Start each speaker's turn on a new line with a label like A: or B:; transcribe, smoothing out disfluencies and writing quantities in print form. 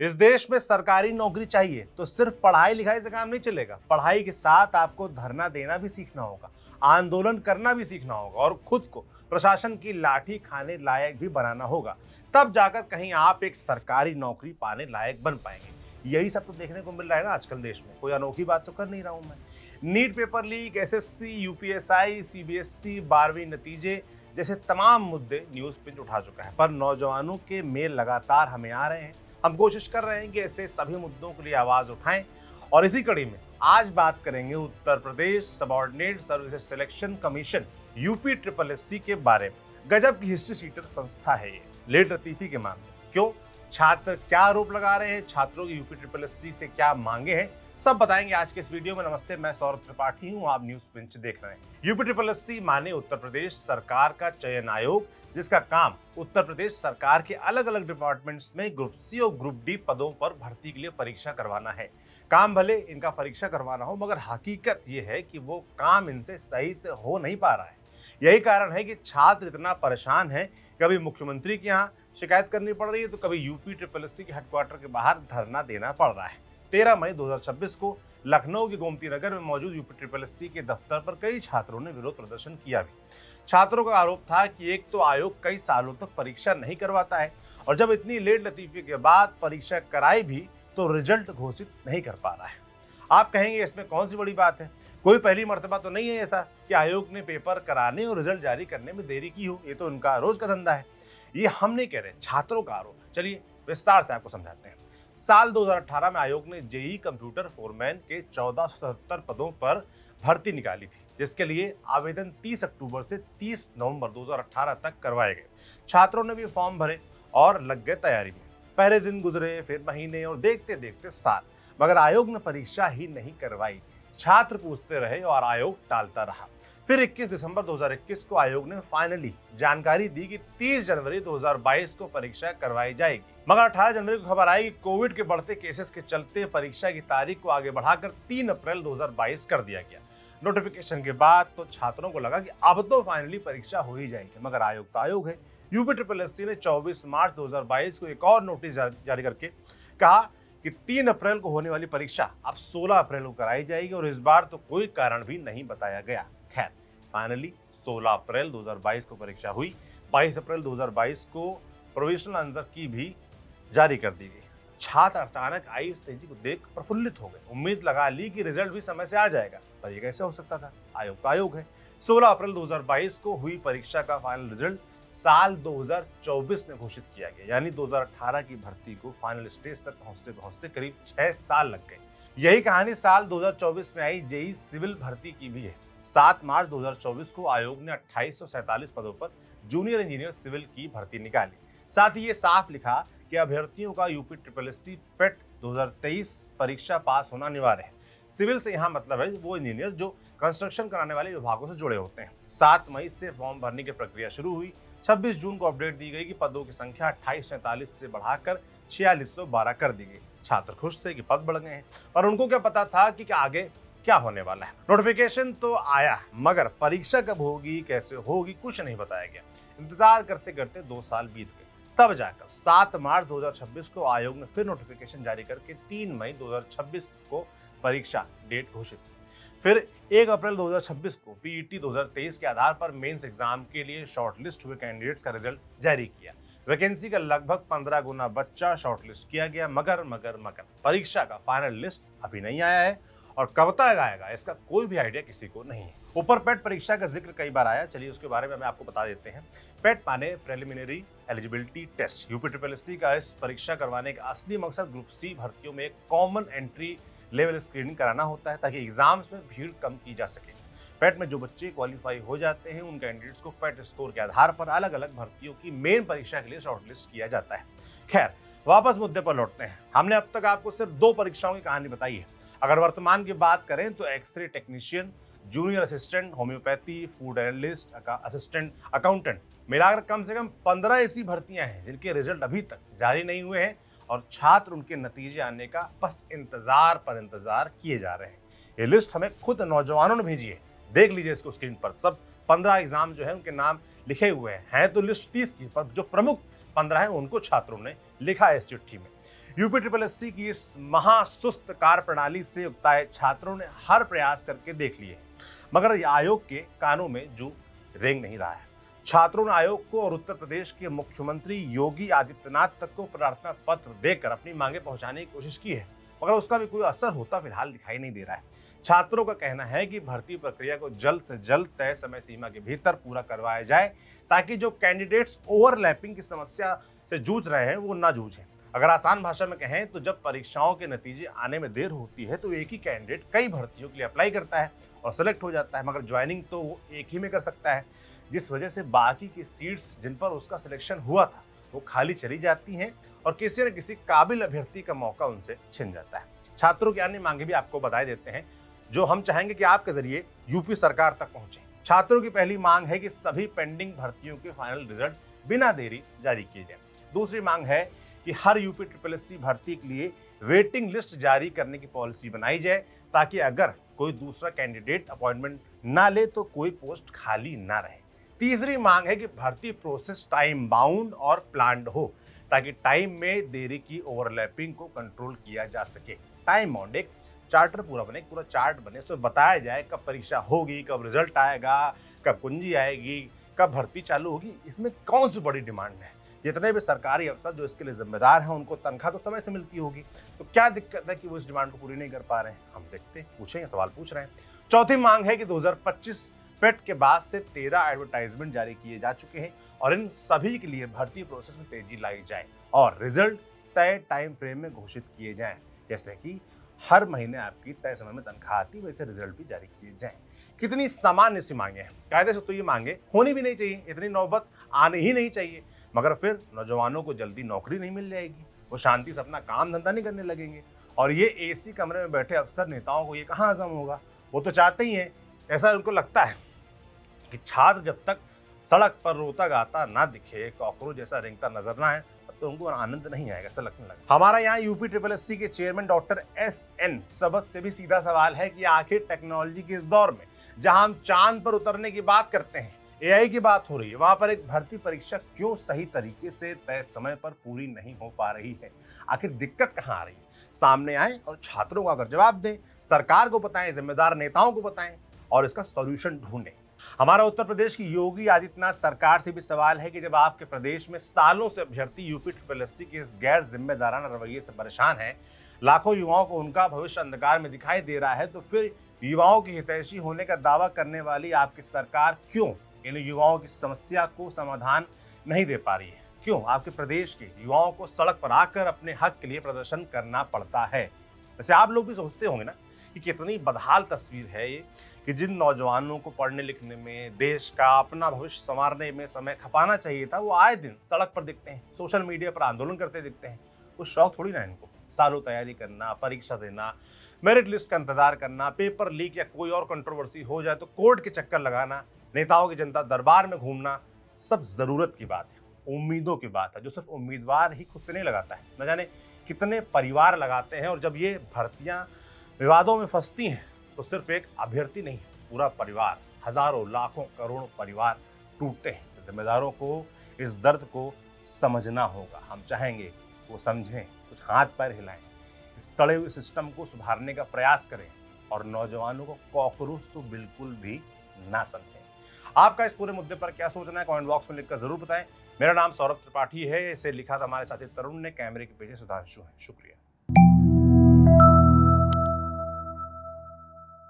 A: इस देश में सरकारी नौकरी चाहिए तो सिर्फ पढ़ाई लिखाई से काम नहीं चलेगा। पढ़ाई के साथ आपको धरना देना भी सीखना होगा, आंदोलन करना भी सीखना होगा और खुद को प्रशासन की लाठी खाने लायक भी बनाना होगा। तब जाकर कहीं आप एक सरकारी नौकरी पाने लायक बन पाएंगे। यही सब तो देखने को मिल रहा है ना आजकल देश में। कोई अनोखी बात तो कर नहीं रहा हूं मैं। NEET paper leak, SSC, UPSI, CBSE, 12वीं नतीजे जैसे तमाम मुद्दे न्यूज पिंच उठा चुका है, पर नौजवानों के मेल लगातार हमें आ रहे हैं। हम कोशिश कर रहे हैं कि ऐसे सभी मुद्दों के लिए आवाज उठाएं और इसी कड़ी में आज बात करेंगे Uttar Pradesh subordinate services selection commission UP SSSC के बारे में। गजब की हिस्ट्री शीटर संस्था है ये। लेट लतीफी के मामले क्यों, छात्र क्या आरोप लगा रहे हैं, छात्रों की यूपी SSSC से क्या मांगे हैं, सब बताएंगे आज के इस वीडियो में। नमस्ते, मैं सौरभ त्रिपाठी हूं, आप न्यूज पिंच देख रहे हैं। यूपी SSSC माने उत्तर प्रदेश सरकार का चयन आयोग, जिसका काम उत्तर प्रदेश सरकार के अलग अलग डिपार्टमेंट्स में ग्रुप सी और ग्रुप डी पदों पर भर्ती के लिए परीक्षा करवाना है। काम भले इनका परीक्षा करवाना हो, मगर हकीकत ये है कि वो काम इनसे सही से हो नहीं पा रहा है। यही कारण है कि छात्र इतना परेशान है, कभी मुख्यमंत्री के यहाँ शिकायत करनी पड़ रही है तो कभी यूपी SSSC के हेडक्वार्टर के बाहर धरना देना पड़ रहा है। 13 मई 2026 को लखनऊ के गोमती नगर में मौजूद यूपी SSSC के दफ्तर पर कई छात्रों ने विरोध प्रदर्शन किया भी। छात्रों का आरोप था कि एक तो आयोग कई सालों तक परीक्षा नहीं करवाता है और जब इतनी लेट लतीफी के बाद परीक्षा कराई भी तो रिजल्ट घोषित नहीं कर पा रहा है। आप कहेंगे इसमें कौन सी बड़ी बात है, कोई पहली मर्तबा तो नहीं है ऐसा कि आयोग ने पेपर कराने और रिजल्ट जारी करने में देरी की हो। ये तो उनका रोज का धंधा है। ये हम नहीं कह रहे, छात्रों का आरोप है। चलिए विस्तार से आपको समझाते हैं। साल 2018 में आयोग ने जेईई कंप्यूटर फोरमैन के 1477 पदों पर भर्ती निकाली थी, जिसके लिए आवेदन 30 अक्टूबर से 30 नवंबर 2018 तक करवाए गए। छात्रों ने भी फॉर्म भरे और लग गए तैयारी में। पहले दिन गुजरे, फिर महीने और देखते देखते साल, मगर आयोग ने परीक्षा ही नहीं करवाई। छात्र पूछते रहे और आयोग टालता रहा। फिर 21 दिसंबर 2021 को आयोग ने फाइनली जानकारी दी कि 30 जनवरी 2022 को परीक्षा करवाई जाएगी, मगर 18 जनवरी को खबर आई कि कोविड के बढ़ते केसेस के चलते परीक्षा की तारीख को आगे बढ़ाकर 3 अप्रैल 2022 कर दिया गया। नोटिफिकेशन के बाद तो छात्रों को लगा कि अब तो फाइनली परीक्षा हो ही जाएगी, मगर आयोग तो आयोग है। यूपी SSSC ने 24 मार्च 2022 को एक और नोटिस जारी करके कहा कि 3 अप्रैल को होने वाली परीक्षा अब 16 अप्रैल को कराई जाएगी और इस बार तो कोई कारण भी नहीं बताया गया। खैर, फाइनली 16 अप्रैल 2022 को परीक्षा हुई। 22 अप्रैल 2022 को प्रोविजनल आंसर की भी जारी कर दी गई। छात्र अचानक आई इस तेजी को देख प्रफुल्लित हो गए। उम्मीद लगा ली कि रिजल्ट भी समय से आ जाएगा, पर यह कैसे हो सकता था। आयोग तो आयोग है। 16 अप्रैल 2022 को हुई परीक्षा का फाइनल रिजल्ट साल 2024 में घोषित किया गया, यानी 2018 की भर्ती को फाइनल स्टेज तक पहुंचते पहुंचते करीब 6 साल लग गए। यही कहानी साल 2024 में आई जेईई सिविल भर्ती की भी है। 7 मार्च 2024 को आयोग ने 2847 पदों पर जूनियर इंजीनियर सिविल की भर्ती निकाली। साथ ही ये साफ लिखा कि अभ्यर्थियों का यूपी SSSC पेट 2023 परीक्षा पास होना अनिवार्य है। सिविल से यहाँ मतलब है वो इंजीनियर जो कंस्ट्रक्शन कराने वाले विभागों से जुड़े होते हैं। 7 मई से फॉर्म भरने की प्रक्रिया शुरू हुई। 26 जून को अपडेट दी गई कि पदों की संख्या 2847 से बढ़ाकर 4612 कर दी गई। छात्र खुश थे कि पद बढ़ गए हैं, पर उनको क्या पता था कि आगे क्या होने वाला है। नोटिफिकेशन तो आया, मगर परीक्षा कब होगी, कैसे होगी, कुछ नहीं बताया गया। इंतजार करते करते 2 साल बीत गए। तब जाकर 7 मार्च 2026 को आयोग ने फिर नोटिफिकेशन जारी करके 3 मई 2026 को परीक्षा डेट घोषित की। फिर 1 अप्रैल 2026 को पीईटी 2023 के आधार पर मेंस एग्जाम के लिए शॉर्टलिस्ट हुए कैंडिडेट्स का रिजल्ट जारी किया। वैकेंसी का लगभग 15 गुना बच्चा शॉर्टलिस्ट किया गया, मगर परीक्षा का फाइनल लिस्ट अभी नहीं आया है और कब तक आएगा इसका कोई भी आइडिया किसी को नहीं है। ऊपर पेट परीक्षा का जिक्र कई बार आया, चलिए उसके बारे में हमें आपको बता देते हैं। पेट माने preliminary eligibility test. UP SSSC का इस परीक्षा करवाने का असली मकसद ग्रुप सी भर्तियों में एक कॉमन एंट्री लेवल स्क्रीनिंग कराना होता है, ताकि एग्जाम्स में भीड़ कम की जा सके। पेट में जो बच्चे क्वालिफाई हो जाते हैं उन कैंडिडेट्स को पेट स्कोर के आधार पर अलग अलग भर्तियों की मेन परीक्षा के लिए शॉर्टलिस्ट किया जाता है। खैर, वापस मुद्दे पर लौटते हैं। हमने अब तक आपको सिर्फ 2 परीक्षाओं की कहानी बताई है। अगर वर्तमान की बात करें तो x ray technician, junior assistant, homeopathy, food analyst, assistant accountant मिलाकर कम से कम 15 ऐसी भर्तियां हैं जिनके रिजल्ट अभी तक जारी नहीं हुए हैं और छात्र उनके नतीजे आने का बस इंतजार किए जा रहे हैं। ये लिस्ट हमें खुद नौजवानों ने भेजी है, देख लीजिए इसको स्क्रीन पर। सब 15 एग्जाम जो है उनके नाम लिखे हुए हैं तो लिस्ट 30 की, पर जो प्रमुख 15 हैं उनको छात्रों ने लिखा है इस चिट्ठी में। यूपी ट्रिपल एससी की इस महासुस्त कार्य प्रणाली से उकताए छात्रों ने हर प्रयास करके देख लिए, मगर यह आयोग के कानों में जू रेंग नहीं रहा है। छात्रों ने आयोग को और उत्तर प्रदेश के मुख्यमंत्री योगी आदित्यनाथ तक को प्रार्थना पत्र देकर अपनी मांगे पहुंचाने की कोशिश की है, मगर उसका भी कोई असर होता फिलहाल दिखाई नहीं दे रहा है। छात्रों का कहना है कि भर्ती प्रक्रिया को जल्द से जल्द तय समय सीमा के भीतर पूरा करवाया जाए, ताकि जो कैंडिडेट्स ओवरलैपिंग की समस्या से जूझ रहे हैं वो ना जूझें। अगर आसान भाषा में कहें तो जब परीक्षाओं के नतीजे आने में देर होती है तो एक ही कैंडिडेट कई भर्तियों के लिए अप्लाई करता है और सेलेक्ट हो जाता है, मगर ज्वाइनिंग तो वो एक ही में कर सकता है, जिस वजह से बाकी की सीट्स जिन पर उसका सिलेक्शन हुआ था वो खाली चली जाती हैं और किसी न किसी काबिल अभ्यर्थी का मौका उनसे छिन जाता है। छात्रों की अन्य मांगे भी आपको बताए देते हैं, जो हम चाहेंगे कि आपके जरिए यूपी सरकार तक पहुंचे। छात्रों की पहली मांग है कि सभी पेंडिंग भर्तियों के फाइनल रिजल्ट बिना देरी जारी किए जाए। दूसरी मांग है कि हर यूपी ट्रिपल एससी भर्ती के लिए वेटिंग लिस्ट जारी करने की पॉलिसी बनाई जाए, ताकि अगर कोई दूसरा कैंडिडेट अपॉइंटमेंट ना ले तो कोई पोस्ट खाली ना रहे। तीसरी मांग है कि भर्ती प्रोसेस टाइम बाउंड और प्लान्ड हो, ताकि टाइम में देरी की ओवरलैपिंग को कंट्रोल किया जा सके। टाइम बाउंड एक चार्टर पूरा बने, पूरा चार्ट बने, उसमें बताया जाए कब परीक्षा होगी, कब रिजल्ट आएगा, कब कुंजी आएगी, कब भर्ती चालू होगी। इसमें कौन सी बड़ी डिमांड है? जितने भी सरकारी अफसर जो इसके लिए जिम्मेदार हैं उनको तनख्वाह तो समय से मिलती होगी, तो क्या दिक्कत है कि वो इस डिमांड को पूरी नहीं कर पा रहे हैं? हम देखते पूछेंगे, सवाल पूछ रहे हैं। चौथी मांग है कि 2025 पेट के बाद से 13 एडवर्टाइजमेंट जारी किए जा चुके हैं और इन सभी के लिए भर्ती प्रोसेस में तेजी लाई जाए और रिजल्ट तय टाइम फ्रेम में घोषित किए जाएं। जैसे कि हर महीने आपकी तय समय में तनख्वाह आती, वैसे रिजल्ट भी जारी किए जाएं। कितनी सामान्य सी मांगे हैं। कायदे से तो ये मांगे होनी भी नहीं चाहिए, इतनी नौबत आनी ही नहीं चाहिए, मगर फिर नौजवानों को जल्दी नौकरी नहीं मिल जाएगी, वो शांति से अपना काम धंधा नहीं करने लगेंगे और ये एसी कमरे में बैठे अफसर नेताओं को ये कहाँ हजम होगा? वो तो चाहते ही हैं, ऐसा उनको लगता है कि छात्र जब तक सड़क पर रोता गाता ना दिखे, कॉकरोच जैसा रेंगता नजर ना आए, तब तो उनको आनंद नहीं आएगा, ऐसा लगने लगा। हमारा यहाँ यूपी ट्रिपल एससी के चेयरमैन डॉक्टर SN सबत से भी सीधा सवाल है कि आखिर टेक्नोलॉजी के इस दौर में जहां हम चांद पर उतरने की बात करते हैं, AI की बात हो रही है, वहां पर एक भर्ती परीक्षा क्यों सही तरीके से तय समय पर पूरी नहीं हो पा रही है? आखिर दिक्कत कहाँ आ रही है? सामने आए और छात्रों को अगर जवाब दें, सरकार को बताएं, जिम्मेदार नेताओं को बताएं और इसका सॉल्यूशन ढूंढें। हमारा उत्तर प्रदेश की योगी आदित्यनाथ सरकार से भी सवाल है कि जब आपके प्रदेश में सालों से अभ्यर्थी यूपी ट्रिपल एससी के इस गैर जिम्मेदाराना रवैये से परेशान हैं, लाखों युवाओं को उनका भविष्य अंधकार में दिखाई दे रहा है, तो फिर युवाओं की हितैषी होने का दावा करने वाली आपकी सरकार क्यों इन युवाओं की समस्या को समाधान नहीं दे पा रही है? क्यों आपके प्रदेश के युवाओं को सड़क पर आकर अपने हक के लिए प्रदर्शन करना पड़ता है? वैसे आप लोग भी सोचते होंगे ना कि कितनी बदहाल तस्वीर है ये, कि जिन नौजवानों को पढ़ने लिखने में, देश का अपना भविष्य संवारने में समय खपाना चाहिए था, वो आए दिन सड़क पर दिखते हैं, सोशल मीडिया पर आंदोलन करते दिखते हैं। कुछ शौक थोड़ी ना इनको, सालों तैयारी करना, परीक्षा देना, मेरिट लिस्ट का इंतजार करना, पेपर लीक या कोई और कंट्रोवर्सी हो जाए तो कोर्ट के चक्कर लगाना, नेताओं की जनता दरबार में घूमना, सब जरूरत की बात है, उम्मीदों की बात है, जो सिर्फ उम्मीदवार ही खुद से नहीं लगाता है, न जाने कितने परिवार लगाते हैं। और जब ये भर्तियां विवादों में फंसती हैं तो सिर्फ एक अभ्यर्थी नहीं, पूरा परिवार, हजारों लाखों करोड़ों परिवार टूटते हैं। जिम्मेदारों को इस दर्द को समझना होगा। हम चाहेंगे वो समझें, कुछ हाथ पैर हिलाएं, इस सड़े हुए सिस्टम को सुधारने का प्रयास करें और नौजवानों को कॉकरोच तो बिल्कुल भी ना समझें। आपका इस पूरे मुद्दे पर क्या सोचना है, कमेंट बॉक्स में लिखकर जरूर बताएं। मेरा नाम सौरभ त्रिपाठी है, इसे लिखा था हमारे साथी तरुण ने, कैमरे के पीछे सुधांशु है। शुक्रिया।